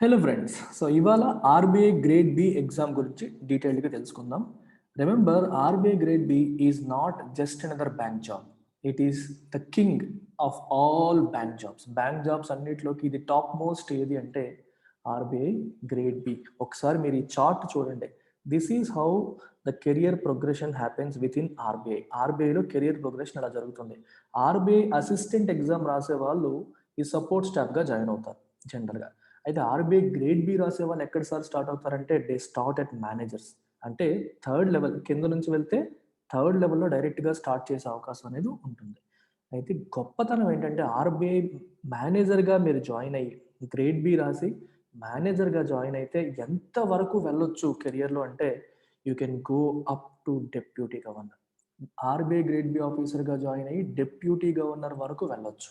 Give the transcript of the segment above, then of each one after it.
Hello friends, so ఇవాళ RBI grade B exam గురించి డీటెయిల్డ్గా తెలుసుకుందాం. Remember, RBI grade B is not just another bank job. It is the king of all bank jobs. Bank jobs అన్నిటిలోకి ఇది top most ఏది అంటే RBI grade B. ఒకసారి మీరు ఈ చార్ట్ చూడండి. This is how the career progression happens within RBI. ఆర్బీఐలో career progression అలా జరుగుతుంది. ఆర్బీఐ అసిస్టెంట్ ఎగ్జామ్ రాసే వాళ్ళు ఈ సపోర్ట్ స్టాఫ్గా జాయిన్ అవుతారు జనరల్గా. అయితే ఆర్బీఐ గ్రేడ్ బి రాసే వాళ్ళు ఎక్కడ సార్ స్టార్ట్ అవుతారంటే దే స్టార్ట్ అట్ మేనేజర్స్. అంటే థర్డ్ లెవెల్ కింద నుంచి వెళ్తే థర్డ్ లెవెల్లో డైరెక్ట్గా స్టార్ట్ చేసే అవకాశం అనేది ఉంటుంది. అయితే గొప్పతనం ఏంటంటే ఆర్బీఐ మేనేజర్గా మీరు జాయిన్ అయ్యి గ్రేడ్ బి రాసి మేనేజర్గా జాయిన్ అయితే ఎంత వరకు వెళ్ళొచ్చు కెరియర్లో అంటే you can go up to deputy governor. RBI grade B ఆఫీసర్గా జాయిన్ అయ్యి డెప్యూటీ గవర్నర్ వరకు వెళ్ళొచ్చు.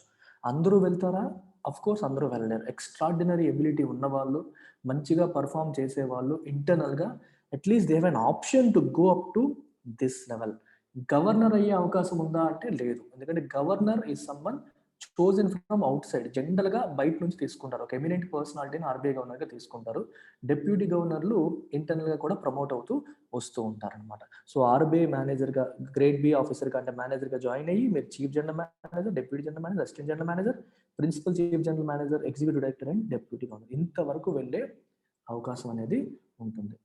అందరూ వెళ్తారా? అఫ్ కోర్స్ అందరూ వెళ్ళలేరు. ఎక్స్ట్రాడినరీ ఎబిలిటీ ఉన్నవాళ్ళు, మంచిగా పర్ఫామ్ చేసేవాళ్ళు ఇంటర్నల్గా at least they have an option to go up to this level. Governor అయ్యే అవకాశం ఉందా అంటే లేదు. ఎందుకంటే governor is someone chosen from out side. జనరల్గా బయట నుంచి తీసుకుంటారు. ఒక ఎమినెంట్ పర్సనాలిటీని ఆర్బీఐ గవర్నర్గా తీసుకుంటారు. డెప్యూటీ గవర్నర్లు ఇంటర్నల్గా కూడా ప్రమోట్ అవుతూ వస్తూ ఉంటారనమాట. సో ఆర్బీఐ మేనేజర్గా గ్రేడ్ బి ఆఫీసర్గా అంటే మేనేజర్గా జాయిన్ అయ్యి మీరు chief general manager, deputy general manager, assistant general manager, principal chief general manager, executive director and deputy governor ఇంతవరకు వెళ్ళే అవకాశం అనేది ఉంటుంది.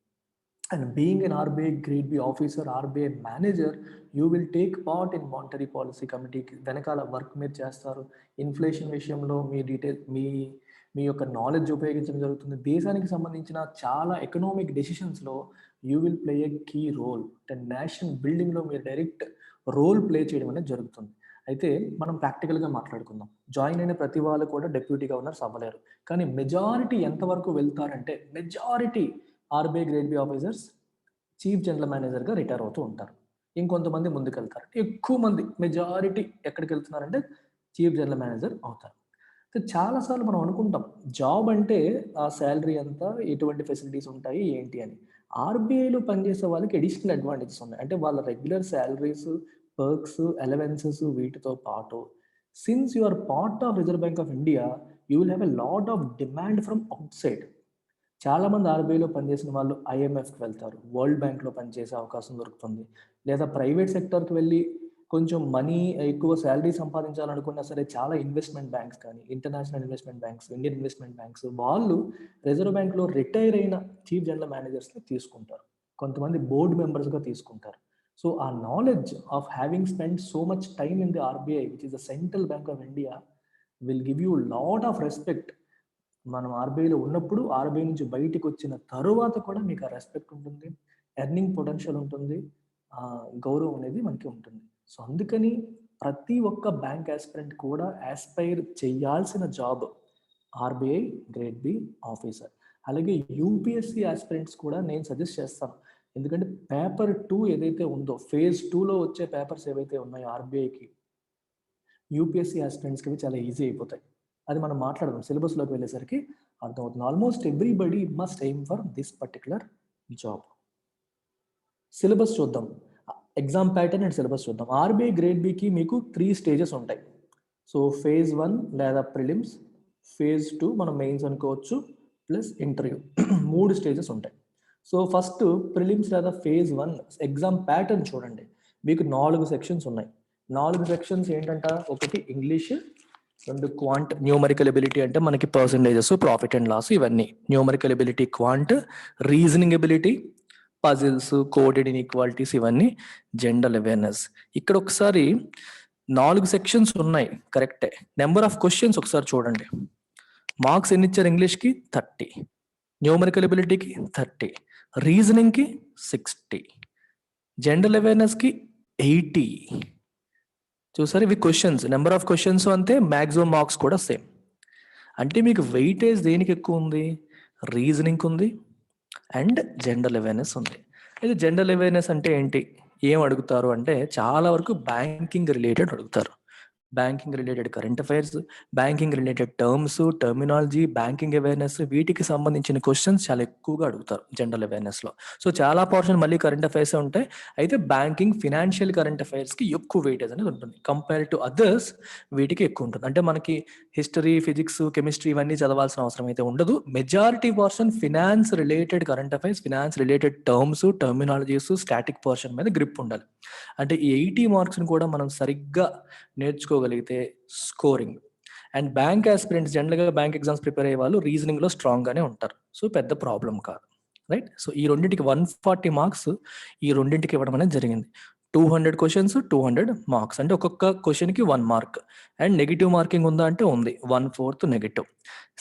And being an RBI grade B officer, RBI manager, you will take part in monetary policy కమిటీకి వెనకాల work మీరు చేస్తారు. Inflation విషయంలో మీ డీటెయిల్ మీ యొక్క నాలెడ్జ్ ఉపయోగించడం జరుగుతుంది. దేశానికి సంబంధించిన చాలా ఎకనామిక్ డెసిషన్స్లో you will play a key role. అంటే నేషన్ బిల్డింగ్లో మీరు డైరెక్ట్ రోల్ ప్లే చేయడం అనేది జరుగుతుంది. అయితే మనం ప్రాక్టికల్గా మాట్లాడుకుందాం. జాయిన్ అయిన ప్రతి వాళ్ళు కూడా డెప్యూటీ గవర్నర్స్ అవ్వలేరు. కానీ మెజారిటీ ఎంతవరకు వెళ్తారంటే majority RBI grade B officers chief general మేనేజర్గా రిటైర్ అవుతూ ఉంటారు. ఇంకొంతమంది ముందుకెళ్తారు. ఎక్కువ మంది మెజారిటీ ఎక్కడికి వెళ్తున్నారంటే చీఫ్ జనరల్ మేనేజర్ అవుతారు. చాలాసార్లు మనం అనుకుంటాం జాబ్ అంటే ఆ శాలరీ అంతా ఎటువంటి ఫెసిలిటీస్ ఉంటాయి ఏంటి అని. ఆర్బీఐలో పనిచేసే వాళ్ళకి అడిషనల్ అడ్వాంటేజెస్ ఉన్నాయి. అంటే వాళ్ళ రెగ్యులర్ శాలరీస్, పర్క్స్, అలవెన్సెస్ వీటితో పాటు since you are part of Reserve Bank of India you will have a lot of demand from outside. చాలామంది ఆర్బీఐలో పనిచేసిన వాళ్ళు ఐఎంఎఫ్కి వెళ్తారు, వరల్డ్ బ్యాంక్లో పనిచేసే అవకాశం దొరుకుతుంది. లేదా ప్రైవేట్ సెక్టర్కి వెళ్ళి కొంచెం మనీ ఎక్కువ శాలరీ సంపాదించాలనుకున్నా సరే చాలా ఇన్వెస్ట్మెంట్ బ్యాంక్స్ కానీ international investment banks, Indian investment banks వాళ్ళు రిజర్వ్ బ్యాంక్లో రిటైర్ అయిన చీఫ్ జనరల్ మేనేజర్స్ని తీసుకుంటారు. కొంతమంది బోర్డు మెంబర్స్గా తీసుకుంటారు. సో ఆ knowledge of having spend so much time in the RBI which is the central bank of India will give you lot of respect. మనం ఆర్బీఐలో ఉన్నప్పుడు, RBI నుంచి బయటికి వచ్చిన తరువాత కూడా మీకు ఆ రెస్పెక్ట్ ఉంటుంది, ఎర్నింగ్ పొటెన్షియల్ ఉంటుంది, గౌరవం అనేది మనకి ఉంటుంది. సో అందుకని ప్రతి ఒక్క బ్యాంక్ ఆస్పిరెంట్ కూడా ఆస్పైర్ చేయాల్సిన job RBI grade B officer. అలాగే యూపీఎస్సీ ఆస్పిరెంట్స్ కూడా నేను సజెస్ట్ చేస్తాను. ఎందుకంటే పేపర్ 2 ఏదైతే ఉందో, ఫేజ్ 2లో వచ్చే పేపర్స్ ఏవైతే ఉన్నాయో ఆర్బీఐకి, యూపీఎస్సీ ఆస్పిరెంట్స్కి అవి చాలా ఈజీ అయిపోతాయి. అది మనం మాట్లాడదాం. సిలబస్లోకి వెళ్ళేసరికి అర్థమవుతుంది. Almost everybody must aim for this particular job. Syllabus చూద్దాం. ఎగ్జామ్ ప్యాటర్న్ అండ్ సిలబస్ చూద్దాం. ఆర్బీఐ గ్రేడ్ బికి మీకు 3 స్టేజెస్ ఉంటాయి. సో ఫేజ్ 1 లేదా ప్రిలిమ్స్, ఫేజ్ 2 మనం మెయిన్స్ అనుకోవచ్చు, ప్లస్ ఇంటర్వ్యూ 3 స్టేజెస్ ఉంటాయి. సో ఫస్ట్ ప్రిలిమ్స్ లేదా ఫేజ్ 1 ఎగ్జామ్ ప్యాటర్న్ చూడండి. మీకు 4 సెక్షన్స్ ఉన్నాయి. 4 సెక్షన్స్ ఏంటంట? ఒకటి ఇంగ్లీష్, 2 క్వాంట్ న్యూమరికల్ ఎబిలిటీ అంటే మనకి పర్సంటేజెస్, ప్రాఫిట్ అండ్ లాస్ ఇవన్నీ. Numerical ability quant, reasoning ability, puzzles, coded inequalities ఇవన్నీ, జనరల్ అవేర్నెస్. ఇక్కడ ఒకసారి 4 సెక్షన్స్ ఉన్నాయి, కరెక్టే. నెంబర్ ఆఫ్ క్వశ్చన్స్ ఒకసారి చూడండి. మార్క్స్ ఎన్ని ఇచ్చారు? ఇంగ్లీష్కి 30, న్యూమరికల్ ఎబిలిటీకి 30, రీజనింగ్కి 60, జనరల్ అవేర్నెస్కి 80. చూసారు, ఇవి క్వశ్చన్స్. నెంబర్ ఆఫ్ క్వశ్చన్స్ అంతే, మ్యాక్సిమం మార్క్స్ కూడా సేమ్. అంటే మీకు వెయిటేజ్ దేనికి ఎక్కువ ఉంది? రీజనింగ్ ఉంది అండ్ జనరల్ అవేర్నెస్ ఉంది. అయితే జనరల్ అవేర్నెస్ అంటే ఏంటి, ఏం అడుగుతారు అంటే చాలా వరకు బ్యాంకింగ్ రిలేటెడ్ అడుగుతారు. Banking related current affairs, banking related terms, terminology, banking awareness, వీటికి సంబంధించిన క్వశ్చన్స్ చాలా ఎక్కువగా అడుగుతారు జనరల్ అవేర్నెస్లో. సో చాలా పోర్షన్ మళ్ళీ కరెంట్ అఫైర్స్ ఉంటాయి. అయితే బ్యాంకింగ్ ఫినాన్షియల్ కరెంట్ అఫైర్స్కి ఎక్కువ వెయిటేజ్ అనేది ఉంటుంది. కంపేర్ టు అదర్స్ వీటికి ఎక్కువ ఉంటుంది. అంటే మనకి హిస్టరీ, ఫిజిక్స్, కెమిస్ట్రీ ఇవన్నీ చదవాల్సిన అవసరం అయితే ఉండదు. Majority portion finance related current affairs, finance related terms, terminologies, static portion మీద గ్రిప్ ఉండాలి. అంటే ఈ 80 మార్క్స్ని కూడా మనం సరిగ్గా నేర్చుకోగలిగితే స్కోరింగ్. అండ్ బ్యాంక్ ఆస్పిరెంట్స్ జనరల్గా బ్యాంక్ ఎగ్జామ్స్ ప్రిపేర్ అయ్యే వాళ్ళు రీజనింగ్లో స్ట్రాంగ్గానే ఉంటారు. సో పెద్ద ప్రాబ్లం కాదు, రైట్. సో ఈ రెండింటికి 140 మార్క్స్ ఈ రెండింటికి ఇవ్వడం అనేది జరిగింది. 200 క్వశ్చన్స్, 200 మార్క్స్. అంటే ఒక్కొక్క క్వశ్చన్కి 1 మార్క్. అండ్ నెగిటివ్ మార్కింగ్ ఉందా అంటే ఉంది, 1/4 నెగిటివ్.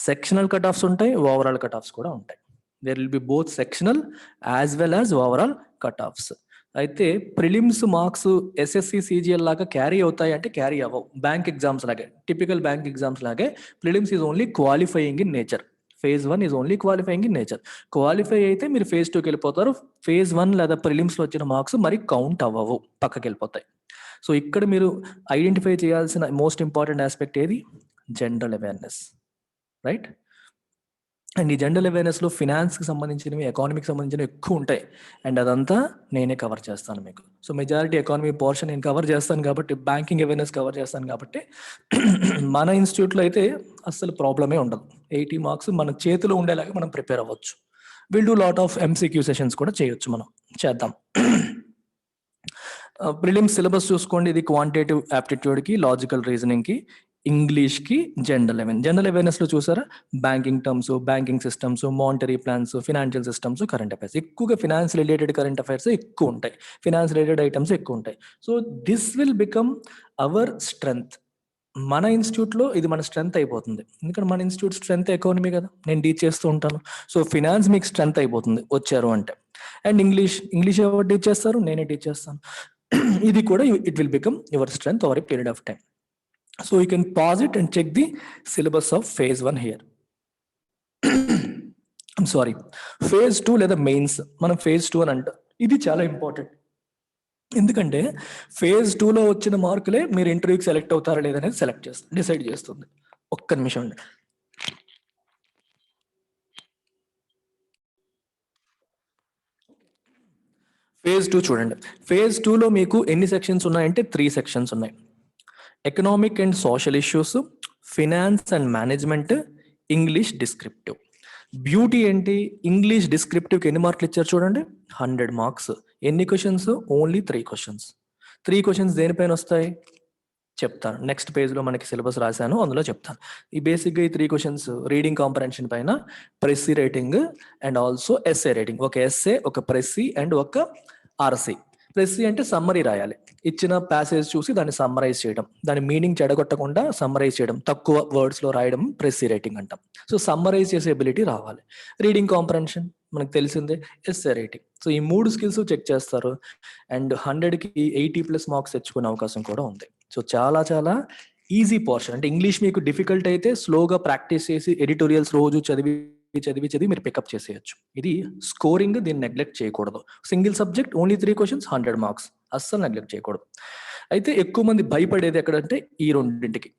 సెక్షనల్ కట్ ఆఫ్స్ ఉంటాయి, ఓవరాల్ కట్ ఆఫ్స్ కూడా ఉంటాయి. There will be both sectional as well as overall cut offs. అయితే ప్రిలిమ్స్ మార్క్స్ ఎస్ఎస్సి, సిజిఎల్ లాగా క్యారీ అవుతాయి అంటే క్యారీ అవ్వవు. బ్యాంక్ ఎగ్జామ్స్ లాగే, టిపికల్ బ్యాంక్ ఎగ్జామ్స్ లాగే prelims is only qualifying in nature. phase 1 is only qualifying in nature. Qualify అయితే మీరు phase 2కి వెళ్ళిపోతారు. phase 1 లేదా ప్రిలిమ్స్లో వచ్చిన మార్క్స్ మరి కౌంట్ అవ్వవు, పక్కకి వెళ్ళిపోతాయి. సో ఇక్కడ మీరు ఐడెంటిఫై చేయాల్సిన మోస్ట్ ఇంపార్టెంట్ ఆస్పెక్ట్ ఏది? General awareness, right. అండ్ ఈ జనరల్ అవేర్నెస్లో ఫినాన్స్కి సంబంధించినవి, ఎకానమీకి సంబంధించినవి ఎక్కువ ఉంటాయి. అండ్ అదంతా నేనే కవర్ చేస్తాను మీకు. సో మెజారిటీ ఎకానమీ పోర్షన్ నేను కవర్ చేస్తాను కాబట్టి, బ్యాంకింగ్ అవేర్నెస్ కవర్ చేస్తాను కాబట్టి మన ఇన్స్టిట్యూట్లో అయితే అస్సలు ప్రాబ్లమే ఉండదు. 80 మార్క్స్ మన చేతిలో ఉండేలాగా మనం ప్రిపేర్ అవ్వచ్చు. Will do lot of MCQ sessions కూడా చేయొచ్చు, మనం చేద్దాం. ప్రిలిమ్స్ సిలబస్ చూసుకోండి. ఇది క్వాంటిటేటివ్ యాప్టిట్యూడ్కి, లాజికల్ రీజనింగ్కి, ఇంగ్లీష్కి, జనరల్ అవేర్నెస్లో చూసారా banking terms, banking systems, monetary plans, financial systems, current affairs. ఎక్కువగా ఫినాన్స్ రిలేటెడ్ కరెంట్ అఫైర్స్ ఎక్కువ ఉంటాయి, ఫినాన్స్ రిలేటెడ్ ఐటమ్స్ ఎక్కువ ఉంటాయి. So this will become hour strength. మన ఇన్స్టిట్యూట్లో ఇది మన స్ట్రెంగ్త్ అయిపోతుంది. ఎందుకంటే మన ఇన్స్టిట్యూట్ స్ట్రెంగ్త్ ఎకానమీ కదా, నేను టీచ్ చేస్తూ ఉంటాను. సో ఫినాన్స్ మీకు స్ట్రెంగ్త్ అయిపోతుంది వచ్చారు అంటే. అండ్ ఇంగ్లీష్ ఎవరు టీచ్ చేస్తారు? నేనే టీచ్ చేస్తాను. ఇది కూడా it will become your strength over a period of time. So you can pause it and check the syllabus of phase 1 here. I'm sorry, phase 2 లేదా మెయిన్స్. మనం phase 2 అని అంటాం. ఇది చాలా ఇంపార్టెంట్. ఎందుకంటే phase 2లో వచ్చిన మార్కులే మీరు ఇంటర్వ్యూకి సెలెక్ట్ అవుతారా లేదనేది డిసైడ్ చేస్తుంది. ఒక్క నిమిషం అండి. phase 2 చూడండి. phase 2లో మీకు ఎన్ని సెక్షన్స్ ఉన్నాయంటే 3 సెక్షన్స్ ఉన్నాయి. Economic and social issues, finance and management, English descriptive. Beauty ఏంటి? ఇంగ్లీష్ డిస్క్రిప్టివ్కి ఎన్ని మార్కులు ఇచ్చారు చూడండి, 100 మార్క్స్. ఎన్ని క్వశ్చన్స్? Only 3 questions. 3 క్వశ్చన్స్ దేనిపైన వస్తాయి చెప్తాను. నెక్స్ట్ పేజ్లో మనకి సిలబస్ రాశాను, అందులో చెప్తాను. ఈ బేసిక్గా ఈ 3 క్వశ్చన్స్ రీడింగ్ కాంప్రహెన్షన్ పైన, precis writing and also essay writing. ఒక ఎస్ఏ, ఒక ప్రెస్సీ అండ్ ఒక ఆర్సీ. ప్రెస్సీ అంటే సమ్మరీ రాయాలి, ఇచ్చిన ప్యాసేజ్ చూసి దాన్ని సమ్మరైజ్ చేయడం, దాని మీనింగ్ చెడగొట్టకుండా సమ్మరైజ్ చేయడం, తక్కువ వర్డ్స్లో రాయడం ప్రెస్సీ రైటింగ్ అంటాం. సో సమ్మరైజ్ చేసే ఎబిలిటీ రావాలి. రీడింగ్ కాంప్రహెన్షన్ మనకు తెలిసిందే, ఎస్ఏ రైటింగ్. సో ఈ 3 స్కిల్స్ చెక్ చేస్తారు. అండ్ 100కి 80+ మార్క్స్ తెచ్చుకునే అవకాశం కూడా ఉంది. సో చాలా చాలా ఈజీ పోర్షన్. అంటే ఇంగ్లీష్ మీకు డిఫికల్ట్ అయితే స్లోగా ప్రాక్టీస్ చేసి ఎడిటోరియల్స్ రోజు చదివి మీరు పికప్ చేసేయచ్చు. ఇది స్కోరింగ్, దీన్ని నెగ్లెక్ట్ చేయకూడదు. Single subject only 3 questions, 100 marks, అస్సలు నెగ్లెక్ట్ చేయకూడదు. అయితే ఎక్కువ మంది భయపడేది ఎక్కడంటే ఈ రెండింటికి.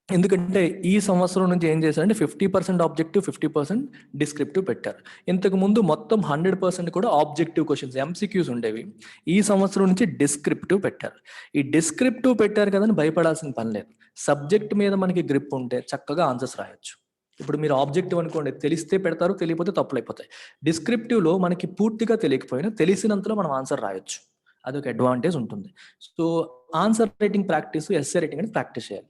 ఎందుకంటే ఈ సంవత్సరం నుంచి ఏం చేశారంటే 50% ఆబ్జెక్టివ్, 50% డిస్క్రిప్టివ్ పెట్టారు. ఇంతకు ముందు మొత్తం 100% కూడా ఆబ్జెక్టివ్ క్వశ్చన్స్, ఎంసీక్యూస్ ఉండేవి. ఈ సంవత్సరం నుంచి డిస్క్రిప్టివ్ పెట్టారు. ఈ డిస్క్రిప్టివ్ పెట్టారు కదని భయపడాల్సిన పని లేదు. సబ్జెక్ట్ మీద మనకి గ్రిప్ ఉంటే చక్కగా ఆన్సర్స్ రాయొచ్చు. ఇప్పుడు మీరు ఆబ్జెక్టివ్ అనుకోండి, తెలిస్తే పెడతారు, తెలియకపోతే తప్పులైపోతాయి. డిస్క్రిప్టివ్లో మనకి పూర్తిగా తెలియకపోయినా తెలిసినంతలో మనం ఆన్సర్ రాయొచ్చు, అదొక అడ్వాంటేజ్ ఉంటుంది. So answer writing practice, essay writing అని ప్రాక్టీస్ చేయాలి.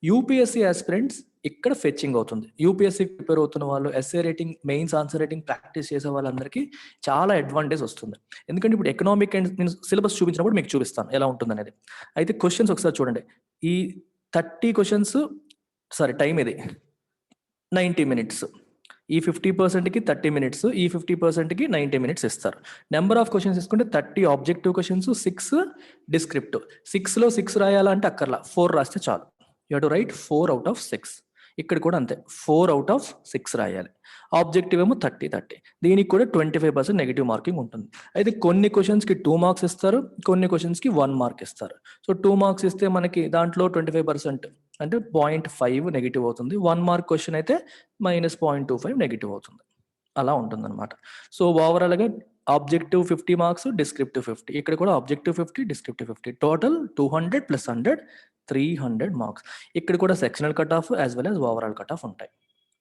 యూపీఎస్సీ ఆస్పిరెంట్స్ ఇక్కడ ఫెచ్చింగ్ అవుతుంది. యూపీఎస్సీ ప్రిపేర్ అవుతున్న వాళ్ళు essay writing, mains answer writing practice చేసే వాళ్ళందరికీ చాలా అడ్వాంటేజ్ వస్తుంది. ఎందుకంటే ఇప్పుడు ఎకనామిక్ అండ్ నేను సిలబస్ చూపించినప్పుడు మీకు చూపిస్తాను ఎలా ఉంటుంది అనేది. అయితే క్వశ్చన్స్ ఒకసారి చూడండి. ఈ 30 క్వశ్చన్స్, టైం ఇది 90 మినిట్స్. ఈ 50%కి 30 మినిట్స్, ఈ 50%కి 90 మినిట్స్ ఇస్తారు. నెంబర్ ఆఫ్ క్వశ్చన్స్ తీసుకుంటే 30 ఆబ్జెక్టివ్ క్వశ్చన్స్, 6 డిస్క్రిప్టివ్. 6లో 6 రాయాలంటే అక్కర్లా, 4 రాస్తే చాలు. You have to right 4 out of 6. ఇక్కడ కూడా అంతే 4 out of 6 రాయాలి. ఆబ్జెక్టివ్ ఏమో 30. దీనికి కూడా 25% నెగిటివ్ మార్కింగ్ ఉంటుంది. అయితే కొన్ని క్వశ్చన్స్కి 2 మార్క్స్ ఇస్తారు, కొన్ని క్వశ్చన్స్కి 1 మార్క్ ఇస్తారు. సో 2 మార్క్స్ ఇస్తే మనకి దాంట్లో 25% అంటే 0.5 నెగిటివ్ అవుతుంది. 1 మార్క్ క్వశ్చన్ అయితే -0.25 నెగిటివ్ అవుతుంది. అలా ఉంటుందన్నమాట. సో ఓవరాల్గా ఆబ్జెక్టివ్ 50 మార్క్స్, డిస్క్రిప్టివ్ 50. ఇక్కడ కూడా ఆబ్జెక్టివ్ 50, డిస్క్రిప్టివ్ 50. Total 200 + 100 300 marks. ఇక్కడ కూడా sectional cut of as well as overall cut of ఉంటాయి.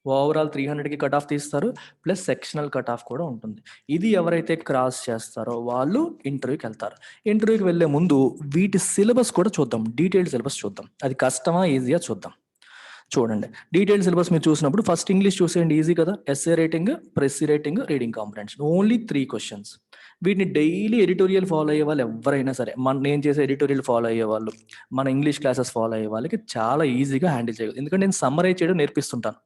ఓవరాల్ 300కి కట్ ఆఫ్ తీస్తారు, ప్లస్ సెక్షనల్ కట్ ఆఫ్ కూడా ఉంటుంది. ఇది ఎవరైతే క్రాస్ చేస్తారో వాళ్ళు ఇంటర్వ్యూకి వెళ్తారు. ఇంటర్వ్యూకి వెళ్ళే ముందు వీటి సిలబస్ కూడా చూద్దాం, డీటెయిల్డ్ సిలబస్ చూద్దాం. అది కష్టమా ఈజీగా చూద్దాం. చూడండి, డీటెయిల్ సిలబస్ మీరు చూసినప్పుడు ఫస్ట్ ఇంగ్లీష్ చూసేయండి, ఈజీ కదా. Essay writing, precis writing, reading comprehension, only 3 questions. వీటిని డైలీ ఎడిటోరియల్ ఫాలో అయ్యే వాళ్ళు ఎవరైనా సరే, నేను చేసే ఎడిటోరియల్ ఫాలో అయ్యే వాళ్ళు, మన ఇంగ్లీష్ క్లాసెస్ ఫాలో అయ్యే వాళ్ళకి చాలా ఈజీగా హ్యాండిల్ చేయగలరు. ఎందుకంటే నేను సమ్మరైజ్ చేయడం నేర్పిస్తుంటాను.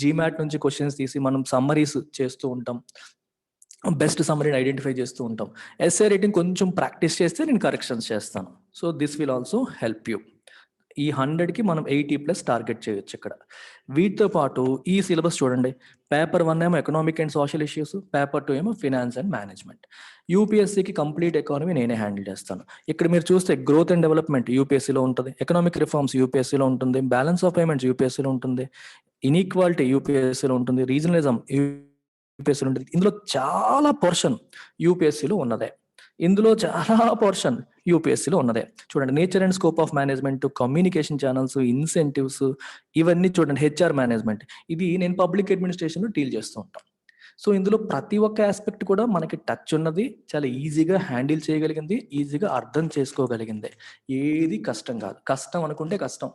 జీమాట్ నుంచి క్వశ్చన్స్ తీసి మనం సమ్మరీస్ చేస్తూ ఉంటాం, బెస్ట్ సమ్మరీని ఐడెంటిఫై చేస్తూ ఉంటాం. ఎస్ఏ రేటింగ్ కొంచెం ప్రాక్టీస్ చేస్తే నేను కరెక్షన్స్ చేస్తాను. So this will also help you. ఈ 100కి మనం 80+ టార్గెట్ చేయొచ్చు ఇక్కడ. వీటితో పాటు ఈ సిలబస్ చూడండి, పేపర్ 1 ఏమో economic and social issues, paper 2 ఏమో ఫినాన్స్ అండ్ మేనేజ్మెంట్. యూపీఎస్సీకి కంప్లీట్ ఎకానమీ నేనే హ్యాండిల్ చేస్తాను. ఇక్కడ మీరు చూస్తే గ్రోత్ అండ్ డెవలప్మెంట్ యూపీఎస్సీలో ఉంటుంది, ఎకనామిక్ రిఫార్మ్స్ యూపీఎస్సీలో ఉంటుంది, బ్యాలెన్స్ ఆఫ్ పేమెంట్స్ యూపీఎస్సీలో ఉంటుంది, ఇన్ఈక్వాలిటీ యూపీఎస్సీలో ఉంటుంది, రీజనలిజం యూపీఎస్సీలో ఉంటుంది. ఇందులో చాలా పోర్షన్ యూపీఎస్సీలో ఉన్నదే. ఇందులో చాలా పోర్షన్ యూపీఎస్సీలో ఉన్నదే. చూడండి, nature and scope of management, communication channels, incentives, ఇవన్నీ చూడండి. హెచ్ఆర్ మేనేజ్మెంట్, ఇది నేను పబ్లిక్ అడ్మినిస్ట్రేషన్లో డీల్ చేస్తూ ఉంటాను. సో ఇందులో ప్రతి ఒక్క ఆస్పెక్ట్ కూడా మనకి టచ్ ఉన్నది, చాలా ఈజీగా హ్యాండిల్ చేయగలిగింది, ఈజీగా అర్థం చేసుకోగలిగింది. ఏది కష్టం కాదు. కష్టం అనుకుంటే కష్టం.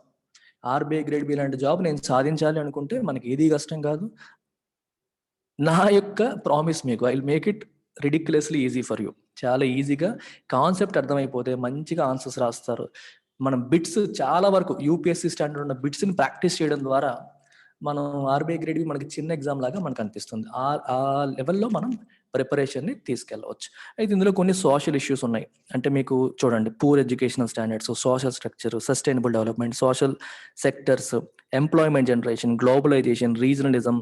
ఆర్బీఐ గ్రేడ్ బి లాంటి జాబ్ నేను సాధించాలి అనుకుంటే మనకి ఏది కష్టం కాదు. నా యొక్క ప్రామిస్ మీకు, I will make it ridiculously easy for you. చాలా ఈజీగా కాన్సెప్ట్ అర్థమైపోతే మంచిగా ఆన్సర్స్ రాస్తారు. మనం బిట్స్ చాలా వరకు యూపీఎస్సీ స్టాండర్డ్ ఉన్న బిట్స్ని ప్రాక్టీస్ చేయడం ద్వారా మనం ఆర్బీఐ గ్రేడ్ బి మనకి చిన్న ఎగ్జామ్ లాగా మనకు అనిపిస్తుంది. ఆ లెవెల్లో మనం ప్రిపరేషన్ని తీసుకెళ్ళవచ్చు. అయితే ఇందులో కొన్ని సోషల్ ఇష్యూస్ ఉన్నాయి. అంటే మీకు చూడండి, poor educational standards, social structure, sustainable development, social sectors, employment generation, globalization, regionalism,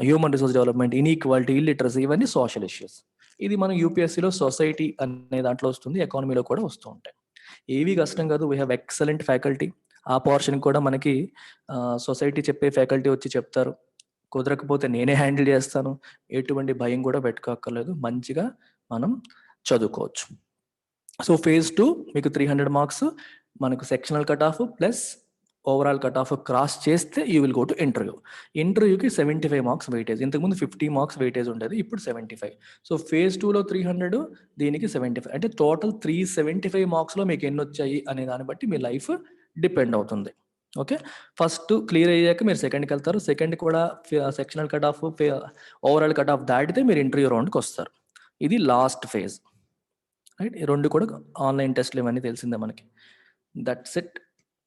human resource development, inequality, illiteracy, ఇవన్నీ సోషల్ ఇష్యూస్. ఇది మనం యూపీఎస్సీలో సొసైటీ అనే దాంట్లో వస్తుంది, ఎకానమీలో కూడా వస్తూ ఉంటాయి. ఏవి కష్టం కాదు. We have excellent faculty. ఆ పోర్షన్ కూడా మనకి సొసైటీ చెప్పే ఫ్యాకల్టీ వచ్చి చెప్తారు. కుదరకపోతే నేనే హ్యాండిల్ చేస్తాను. ఎటువంటి భయం కూడా పెట్టుకోక్కర్లేదు, మంచిగా మనం చదువుకోవచ్చు. సో ఫేజ్ 2 మీకు 300 మార్క్స్, మనకు sectional cut off plus overall cut off cross చేస్తే you will go to interview. ఇంటర్వ్యూకి 75 మార్క్స్ వెయిటేజ్. ఇంతకుముందు 50 మార్క్స్ వెయిటేజ్ ఉండేది, ఇప్పుడు 75. సో ఫేజ్ 2లో 300, దీనికి 75. అంటే టోటల్ 375 మార్క్స్లో మీకు ఎన్ని వచ్చాయి అనే దాన్ని బట్టి మీ లైఫ్ డిపెండ్ అవుతుంది. ఓకే, ఫస్ట్ క్లియర్ అయ్యాక మీరు సెకండ్కి వెళ్తారు. సెకండ్ కూడా sectional cut of, overall cut of దాటితే మీరు ఇంటర్వ్యూ రౌండ్కి వస్తారు. ఇది లాస్ట్ ఫేజ్, రైట్. ఈ రెండు కూడా ఆన్లైన్ టెస్ట్లు ఇవన్నీ తెలిసిందే మనకి. That's it.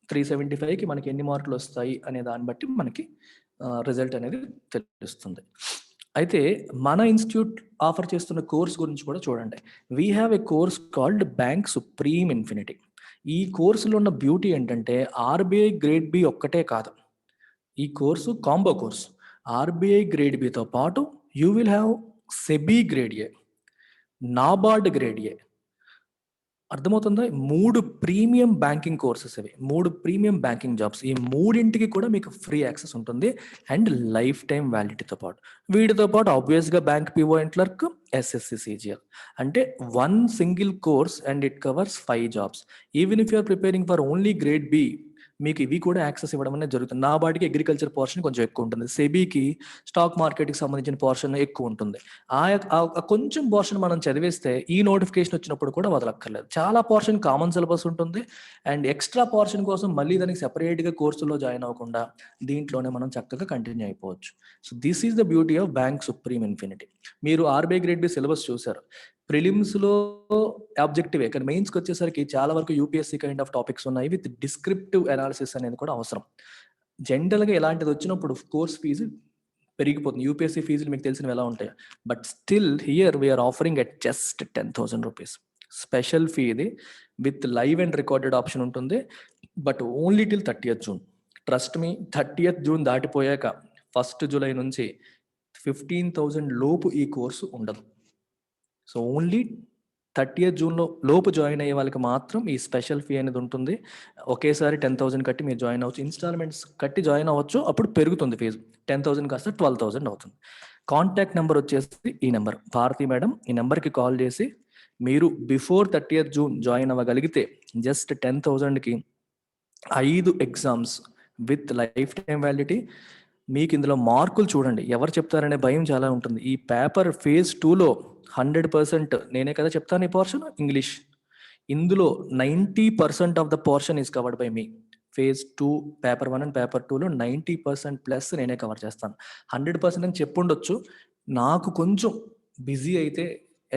375కి మనకి ఎన్ని మార్కులు వస్తాయి అనే దాన్ని బట్టి మనకి రిజల్ట్ అనేది తెలుస్తుంది. అయితే మన ఇన్స్టిట్యూట్ ఆఫర్ చేస్తున్న కోర్స్ గురించి కూడా చూడండి. We have a course called bank supreme infinity. ఈ కోర్సులో ఉన్న బ్యూటీ ఏంటంటే ఆర్బీఐ గ్రేడ్ బి ఒక్కటే కాదు, ఈ course combo course. RBI grade బితో పాటు you will have SEBI grade A, NABARD grade A. అర్థమవుతుందా? 3 ప్రీమియం బ్యాంకింగ్ కోర్సెస్ ఇవి, 3 ప్రీమియం బ్యాంకింగ్ జాబ్స్. ఈ మూడింటికి కూడా మీకు ఫ్రీ యాక్సెస్ ఉంటుంది అండ్ లైఫ్ టైం వ్యాలిడిటీతో పాటు. వీటితో పాటు ఆబ్వియస్గా bank PO and clerk, SSC CGL. అంటే 1 single course and it covers 5 jobs. Even if you're preparing for only grade B, మీకు ఇవి కూడా యాక్సెస్ ఇవ్వడం అనేది జరుగుతుంది. నా బాటికి అగ్రికల్చర్ పోర్షన్ కొంచెం ఎక్కువ ఉంటుంది, సెబీకి స్టాక్ మార్కెట్కి సంబంధించిన పోర్షన్ ఎక్కువ ఉంటుంది. ఆ కొంచెం పోర్షన్ మనం చదివేస్తే ఈ నోటిఫికేషన్ వచ్చినప్పుడు కూడా వదలక్కర్లేదు. చాలా పోర్షన్ కామన్ సిలబస్ ఉంటుంది అండ్ ఎక్స్ట్రా పోర్షన్ కోసం మళ్ళీ దానికి సెపరేట్గా కోర్సులో జాయిన్ అవ్వకుండా దీంట్లోనే మనం చక్కగా కంటిన్యూ అయిపోవచ్చు. So this is the beauty of bank supreme infinity. మీరు ఆర్బీఐ గ్రేడ్ బి సిలబస్ చూసారు, ప్రిలిమ్స్లో ఆబ్జెక్టివ్, కానీ మెయిన్స్కి వచ్చేసరికి చాలా వరకు యూపీఎస్సీ కైండ్ ఆఫ్ టాపిక్స్ ఉన్నాయి విత్ డిస్క్రిప్టివ్ అనాలిసిస్ అనేది కూడా అవసరం. జనరల్గా ఇలాంటిది వచ్చినప్పుడు కోర్స్ ఫీజు పెరిగిపోతుంది. యూపీఎస్సీ ఫీజులు మీకు తెలిసినవి ఎలా ఉంటాయి, but still here we're offering at just 10,000 rupees. Special fee ఇది, with live and recorded option ఉంటుంది, but only till 30th June. Trust me 30th June దాటిపోయాక 1st జూలై నుంచి 15,000 లోపు ఈ కోర్సు ఉండదు. సో ఓన్లీ 30th జూన్లో లోపు జాయిన్ అయ్యే వాళ్ళకి మాత్రం ఈ స్పెషల్ ఫీ అనేది ఉంటుంది. ఒకేసారి 10,000 కట్టి మీరు జాయిన్ అవ్వచ్చు. ఇన్స్టాల్మెంట్స్ కట్టి జాయిన్ అవ్వచ్చు. అప్పుడు పెరుగుతుంది ఫీజు. 10,000 కాస్త 12,000 అవుతుంది. కాంటాక్ట్ నెంబర్ వచ్చేసి ఈ నెంబర్, భారతి మేడం. ఈ నెంబర్కి కాల్ చేసి మీరు బిఫోర్ 30th జూన్ జాయిన్ అవ్వగలిగితే జస్ట్ 10,000కి 5 exams with lifetime validity. మీకు ఇందులో మార్కులు చూడండి, ఎవరు చెప్తారనే భయం చాలా ఉంటుంది. ఈ పేపర్ ఫేజ్ 2లో 100% నేనే కదా చెప్తాను. ఈ పోర్షన్ ఇంగ్లీష్, ఇందులో 90% of the portion is covered by me. Phase 2 paper 1 and paper 2లో 90% ప్లస్ నేనే కవర్ చేస్తాను. 100% అని చెప్పుండొచ్చు, నాకు కొంచెం బిజీ అయితే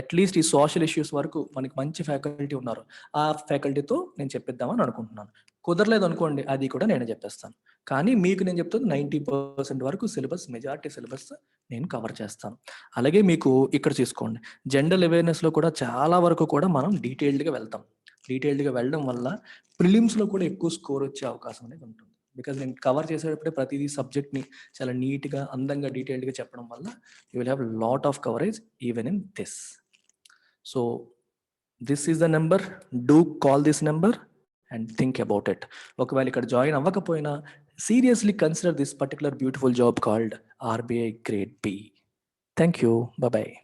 అట్లీస్ట్ ఈ సోషల్ ఇష్యూస్ వరకు మనకి మంచి ఫ్యాకల్టీ ఉన్నారు, ఆ ఫ్యాకల్టీతో నేను చెప్పిద్దామని అనుకుంటున్నాను. కుదరలేదు అనుకోండి, అది కూడా నేనే చెప్పేస్తాను. కానీ మీకు నేను చెప్తాను 90% వరకు సిలబస్, మెజారిటీ సిలబస్ నేను కవర్ చేస్తాను. అలాగే మీకు ఇక్కడ చూసుకోండి, జనరల్ అవేర్నెస్లో కూడా చాలా వరకు కూడా మనం డీటెయిల్డ్గా వెళ్తాం. డీటెయిల్డ్గా వెళ్ళడం వల్ల ప్రిలిమ్స్లో కూడా ఎక్కువ స్కోర్ వచ్చే అవకాశం అనేది ఉంటుంది. బికాజ్ నేను కవర్ చేసేటప్పుడే ప్రతిదీ సబ్జెక్ట్ని చాలా నీట్గా, అందంగా, డీటెయిల్డ్గా చెప్పడం వల్ల you will have lot of coverage even in this. So this is the number, do call this number and think about it. ఒకవేళ ఇక్కడ జాయిన్ అవ్వకపోయినా seriously consider this particular beautiful job called RBI Grade B. Thank you. Bye-bye.